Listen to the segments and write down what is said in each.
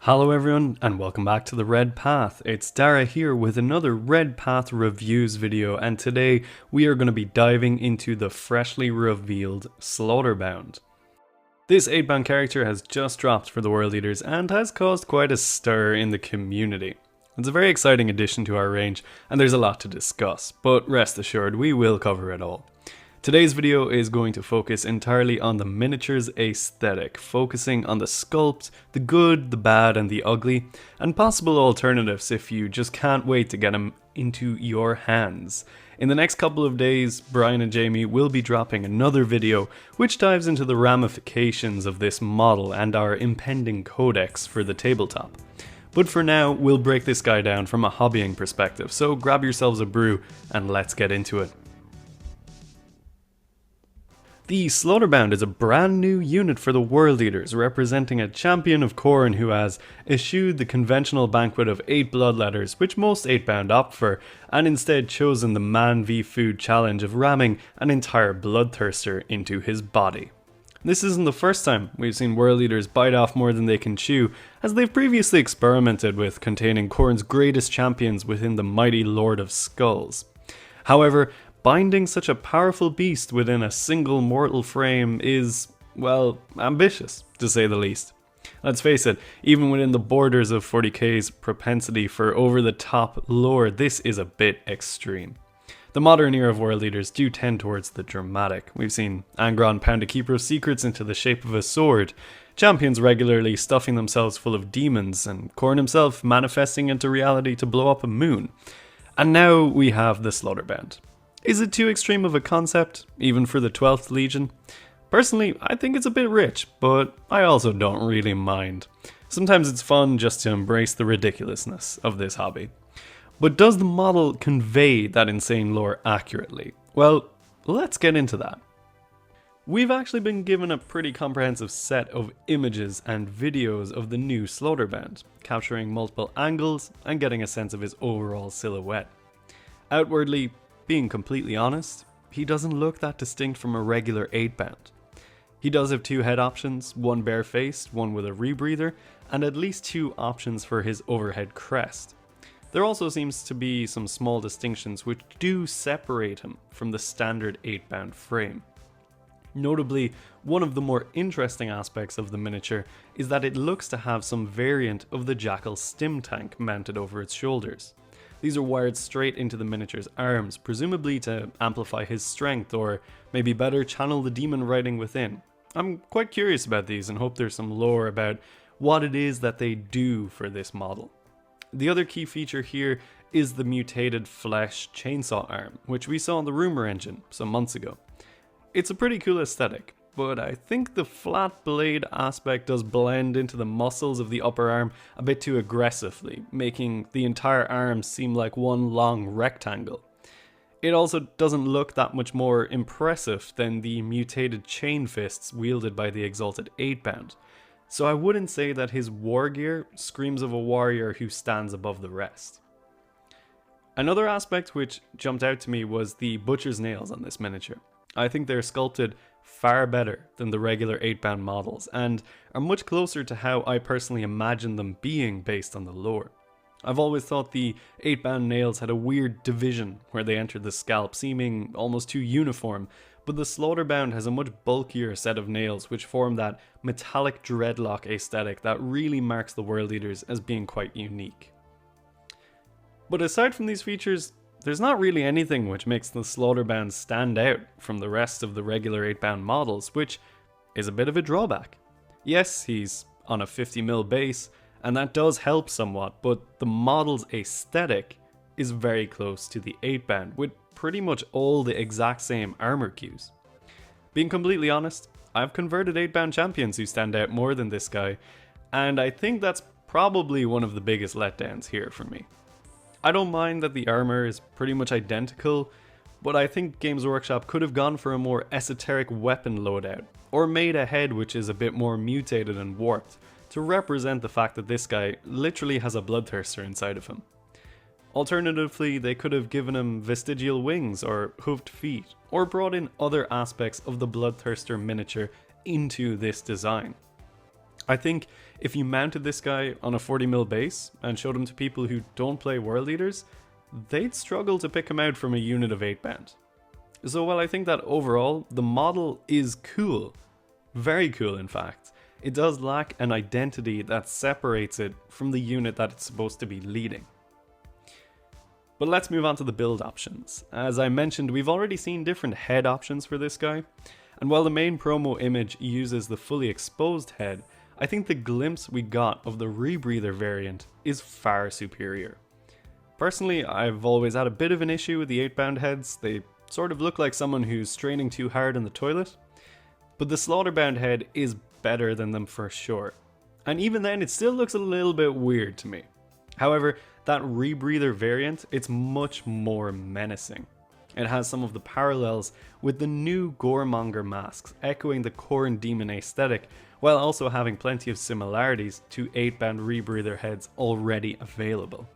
Hello everyone and welcome back to the Red Path. It's Dara here with another Red Path reviews video, and today we are going to be diving into the freshly revealed Slaughterbound. This 8-bound character has just dropped for the World Eaters and has caused quite a stir in the community. It's a very exciting addition to our range and there's a lot to discuss, but rest assured we will cover it all. Today's video is going to focus entirely on the miniature's aesthetic, focusing on the sculpt, the good, the bad and the ugly, and possible alternatives if you just can't wait to get them into your hands. In the next couple of days, Brian and Jamie will be dropping another video which dives into the ramifications of this model and our impending codex for the tabletop. But for now, we'll break this guy down from a hobbying perspective, so grab yourselves a brew and let's get into it. The Slaughterbound is a brand new unit for the World Eaters, representing a champion of Khorne who has eschewed the conventional banquet of 8 bloodletters, which most 8-bound opt for, and instead chosen the Man v Food challenge of ramming an entire bloodthirster into his body. This isn't the first time we've seen World Eaters bite off more than they can chew, as they've previously experimented with containing Khorne's greatest champions within the mighty Lord of Skulls. However, binding such a powerful beast within a single mortal frame is, well, ambitious, to say the least. Let's face it, even within the borders of 40k's propensity for over-the-top lore, this is a bit extreme. The modern era of World Eaters do tend towards the dramatic. We've seen Angron pound a keeper's secrets into the shape of a sword, champions regularly stuffing themselves full of demons, and Khorne himself manifesting into reality to blow up a moon. And now we have the Slaughterbound. Is it too extreme of a concept, even for the 12th Legion? Personally, I think it's a bit rich, but I also don't really mind. Sometimes it's fun just to embrace the ridiculousness of this hobby. But does the model convey that insane lore accurately? Well, let's get into that. We've actually been given a pretty comprehensive set of images and videos of the new Slaughterbound, capturing multiple angles and getting a sense of his overall silhouette. Outwardly, being completely honest, he doesn't look that distinct from a regular 8-bound. He does have 2 head options, one bare-faced, one with a rebreather, and at least 2 options for his overhead crest. There also seems to be some small distinctions which do separate him from the standard 8-bound frame. Notably, one of the more interesting aspects of the miniature is that it looks to have some variant of the Jackal stim tank mounted over its shoulders. These are wired straight into the miniature's arms, presumably to amplify his strength or maybe better channel the demon writing within. I'm quite curious about these and hope there's some lore about what it is that they do for this model. The other key feature here is the mutated flesh chainsaw arm, which we saw in the rumor engine some months ago. It's a pretty cool aesthetic, but I think the flat blade aspect does blend into the muscles of the upper arm a bit too aggressively, making the entire arm seem like one long rectangle. It also doesn't look that much more impressive than the mutated chain fists wielded by the exalted 8-bound, so I wouldn't say that his war gear screams of a warrior who stands above the rest. Another aspect which jumped out to me was the butcher's nails on this miniature. I think they're sculpted far better than the regular 8-bound models and are much closer to how I personally imagine them being based on the lore. I've always thought the 8-bound nails had a weird division where they entered the scalp, seeming almost too uniform, but the Slaughterbound has a much bulkier set of nails which form that metallic dreadlock aesthetic that really marks the World Eaters as being quite unique. But aside from these features, there's not really anything which makes the Slaughterbound stand out from the rest of the regular 8-bound models, which is a bit of a drawback. Yes, he's on a 50mm base, and that does help somewhat, but the model's aesthetic is very close to the 8-bound, with pretty much all the exact same armor cues. Being completely honest, I've converted 8-bound champions who stand out more than this guy, and I think that's probably one of the biggest letdowns here for me. I don't mind that the armor is pretty much identical, but I think Games Workshop could have gone for a more esoteric weapon loadout, or made a head which is a bit more mutated and warped, to represent the fact that this guy literally has a bloodthirster inside of him. Alternatively, they could have given him vestigial wings or hoofed feet, or brought in other aspects of the bloodthirster miniature into this design. I think If you mounted this guy on a 40mm base and showed him to people who don't play World Eaters, they'd struggle to pick him out from a unit of 8-bound. So while I think that overall, the model is cool, very cool in fact, it does lack an identity that separates it from the unit that it's supposed to be leading. But let's move on to the build options. As I mentioned, we've already seen different head options for this guy, and while the main promo image uses the fully exposed head, I think the glimpse we got of the rebreather variant is far superior. Personally, I've always had a bit of an issue with the 8-bound heads. They sort of look like someone who's straining too hard in the toilet, but the Slaughterbound head is better than them for sure. And even then, it still looks a little bit weird to me. However, that rebreather variant, it's much more menacing. It has some of the parallels with the new Goremonger masks, echoing the Khorne demon aesthetic, while also having plenty of similarities to 8-bound rebreather heads already available.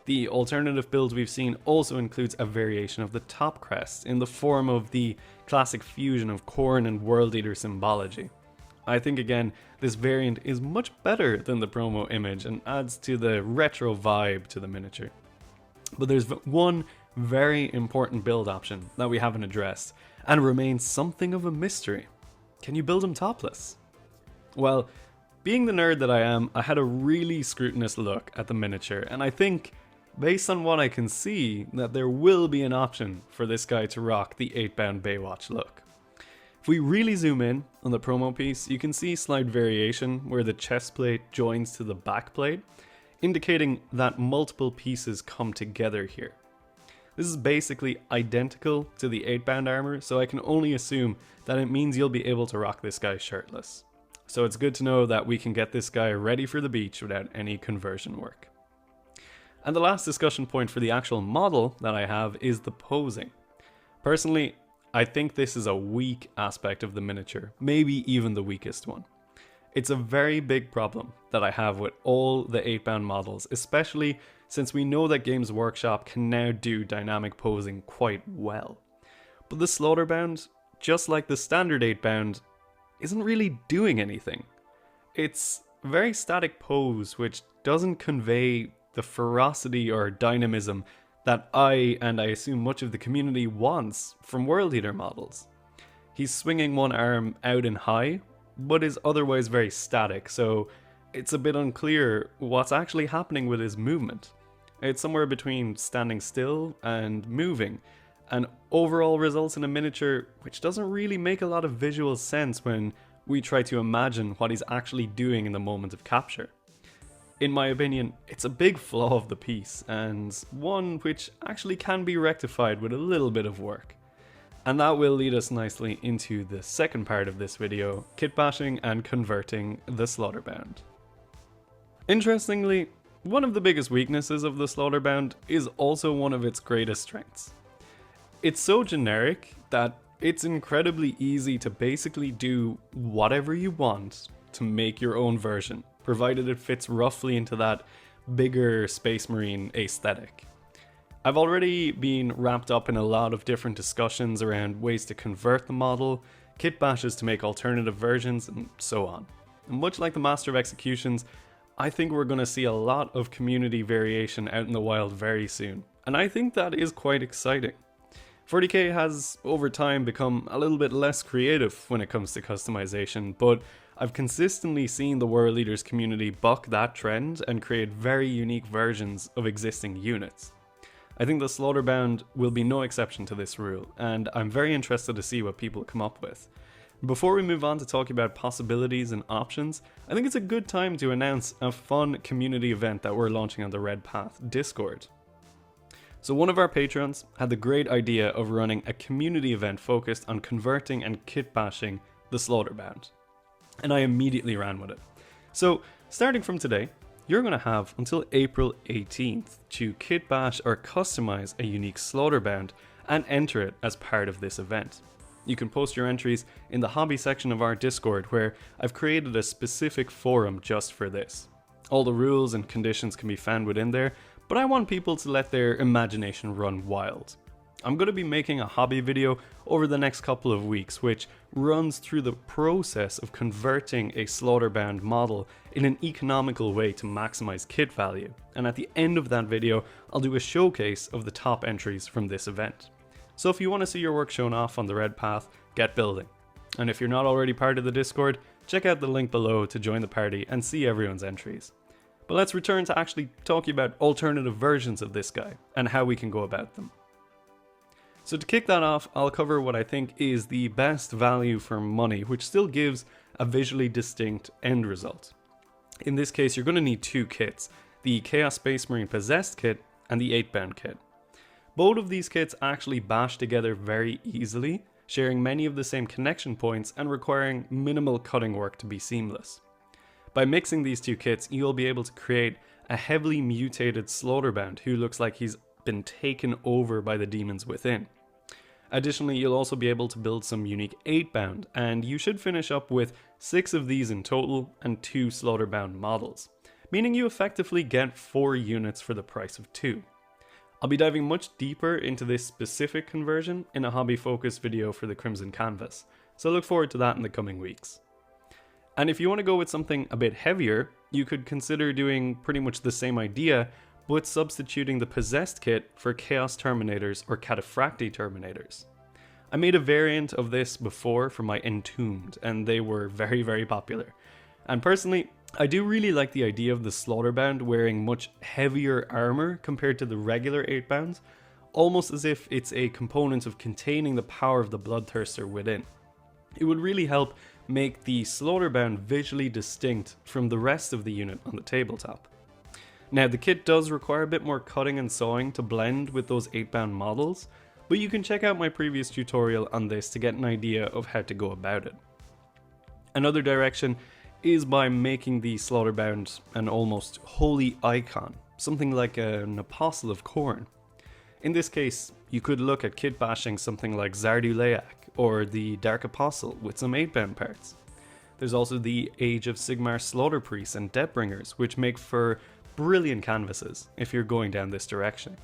The alternative build we've seen also includes a variation of the top crest in the form of the classic fusion of Khorne and World Eater symbology. I think again, this variant is much better than the promo image and adds to the retro vibe to the miniature. But there's one very important build option that we haven't addressed, and remains something of a mystery. Can you build him topless? Well, being the nerd that I am, I had a really scrutinous look at the miniature, and I think, based on what I can see, that there will be an option for this guy to rock the 8-bound Baywatch look. If we really zoom in on the promo piece, you can see slight variation where the chest plate joins to the back plate, indicating that multiple pieces come together here. This is basically identical to the 8-bound armor, so I can only assume that it means you'll be able to rock this guy shirtless. So it's good to know that we can get this guy ready for the beach without any conversion work. And the last discussion point for the actual model that I have is the posing. Personally, I think this is a weak aspect of the miniature, maybe even the weakest one. It's a very big problem that I have with all the 8-bound models, especially since we know that Games Workshop can now do dynamic posing quite well. But the Slaughterbound, just like the standard 8-bound, isn't really doing anything. It's a very static pose which doesn't convey the ferocity or dynamism that I assume much of the community wants from World Eater models. He's swinging one arm out and high, but is otherwise very static, so it's a bit unclear what's actually happening with his movement. It's somewhere between standing still and moving, and overall results in a miniature which doesn't really make a lot of visual sense when we try to imagine what he's actually doing in the moment of capture. In my opinion, it's a big flaw of the piece, and one which actually can be rectified with a little bit of work. And that will lead us nicely into the second part of this video, kit bashing and converting the Slaughterbound. Interestingly, one of the biggest weaknesses of the Slaughterbound is also one of its greatest strengths. It's so generic that it's incredibly easy to basically do whatever you want to make your own version, provided it fits roughly into that bigger Space Marine aesthetic. I've already been wrapped up in a lot of different discussions around ways to convert the model, kit bashes to make alternative versions, and so on. And much like the Master of Executions, I think we're going to see a lot of community variation out in the wild very soon, and I think that is quite exciting. 40k has, over time, become a little bit less creative when it comes to customization, but I've consistently seen the World Eaters community buck that trend and create very unique versions of existing units. I think the Slaughterbound will be no exception to this rule, and I'm very interested to see what people come up with. Before we move on to talking about possibilities and options, I think it's a good time to announce a fun community event that we're launching on the Red Path Discord. So one of our patrons had the great idea of running a community event focused on converting and kit bashing the Slaughterbound, and I immediately ran with it. So starting from today, you're going to have until April 18th to kit bash or customize a unique Slaughterbound and enter it as part of this event. You can post your entries in the hobby section of our Discord, where I've created a specific forum just for this. All the rules and conditions can be found within there, but I want people to let their imagination run wild. I'm going to be making a hobby video over the next couple of weeks, which runs through the process of converting a Slaughterbound model in an economical way to maximize kit value. And at the end of that video, I'll do a showcase of the top entries from this event. So if you want to see your work shown off on the red path, get building. And if you're not already part of the Discord, check out the link below to join the party and see everyone's entries. But let's return to actually talking about alternative versions of this guy and how we can go about them. So to kick that off, I'll cover what I think is the best value for money, which still gives a visually distinct end result. In this case, you're going to need two kits, the Chaos Space Marine Possessed kit and the 8-bound kit. Both of these kits actually bash together very easily, sharing many of the same connection points and requiring minimal cutting work to be seamless. By mixing these two kits, you'll be able to create a heavily mutated Slaughterbound who looks like he's been taken over by the demons within. Additionally, you'll also be able to build some unique 8-bound, and you should finish up with 6 of these in total and 2 Slaughterbound models, meaning you effectively get 4 units for the price of 2. I'll be diving much deeper into this specific conversion in a hobby-focused video for the Crimson Canvas, so look forward to that in the coming weeks. And if you want to go with something a bit heavier, you could consider doing pretty much the same idea, but substituting the Possessed kit for Chaos Terminators or Cataphractii Terminators. I made a variant of this before for my Entombed, and they were very popular. And personally, I do really like the idea of the Slaughterbound wearing much heavier armor compared to the regular 8-bounds, almost as if it's a component of containing the power of the Bloodthirster within. It would really help make the Slaughterbound visually distinct from the rest of the unit on the tabletop. Now, the kit does require a bit more cutting and sewing to blend with those 8-bound models, but you can check out my previous tutorial on this to get an idea of how to go about it. Another direction is by making the Slaughterbound an almost holy icon, something like an apostle of Khorne. In this case, you could look at kit bashing something like Zarduleak or the Dark Apostle with some 8-bound parts. There's also the Age of Sigmar Slaughter Priests and Deathbringers, which make for brilliant canvases if you're going down this direction.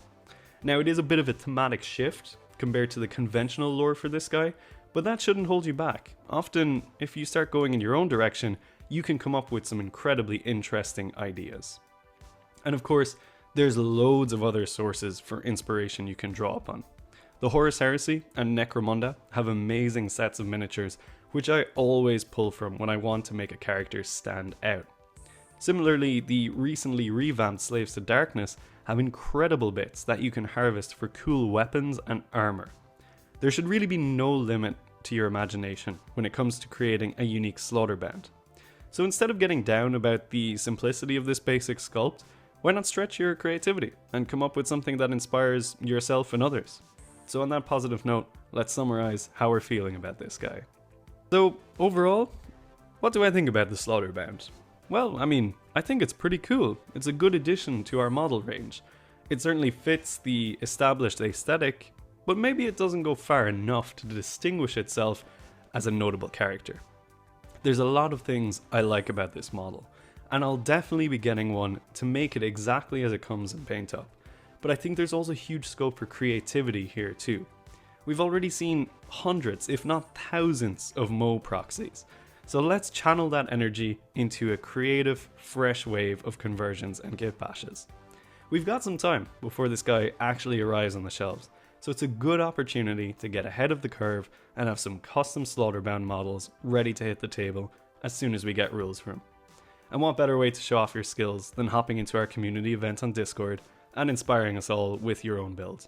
Now, it is a bit of a thematic shift compared to the conventional lore for this guy, but that shouldn't hold you back. Often, if you start going in your own direction, you can come up with some incredibly interesting ideas. And of course, there's loads of other sources for inspiration you can draw upon. The Horus Heresy and Necromunda have amazing sets of miniatures, which I always pull from when I want to make a character stand out. Similarly, the recently revamped Slaves to Darkness have incredible bits that you can harvest for cool weapons and armor. There should really be no limit to your imagination when it comes to creating a unique Slaughterbound. So instead of getting down about the simplicity of this basic sculpt, why not stretch your creativity and come up with something that inspires yourself and others? So on that positive note, let's summarize how we're feeling about this guy. So overall, what do I think about the Slaughterbound? Well, I think it's pretty cool. It's a good addition to our model range. It certainly fits the established aesthetic, but maybe it doesn't go far enough to distinguish itself as a notable character. There's a lot of things I like about this model, and I'll definitely be getting one to make it exactly as it comes in Paint Up, but I think there's also huge scope for creativity here too. We've already seen hundreds, if not thousands, of Mo proxies, so let's channel that energy into a creative, fresh wave of conversions and kit bashes. We've got some time before this guy actually arrives on the shelves, so it's a good opportunity to get ahead of the curve and have some custom Slaughterbound models ready to hit the table as soon as we get rules for him. And what better way to show off your skills than hopping into our community event on Discord and inspiring us all with your own build.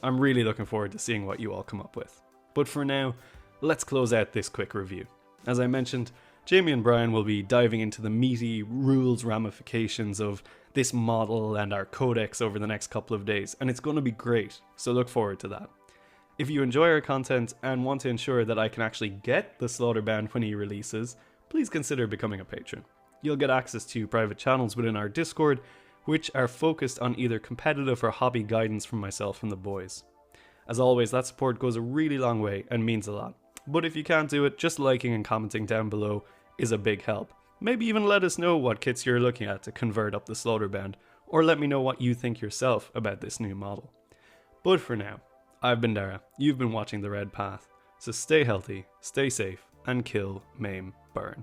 I'm really looking forward to seeing what you all come up with. But for now, let's close out this quick review. As I mentioned, Jamie and Brian will be diving into the meaty rules ramifications of this model and our codex over the next couple of days, and it's going to be great, so look forward to that. If you enjoy our content and want to ensure that I can actually get the Slaughterbound when he releases, please consider becoming a patron. You'll get access to private channels within our Discord, which are focused on either competitive or hobby guidance from myself and the boys. As always, that support goes a really long way and means a lot. But if you can't do it, just liking and commenting down below is a big help. Maybe even let us know what kits you're looking at to convert up the Slaughterbound, or let me know what you think yourself about this new model. But for now, I've been Dara. You've been watching The Red Path. So stay healthy, stay safe, and kill, maim, burn.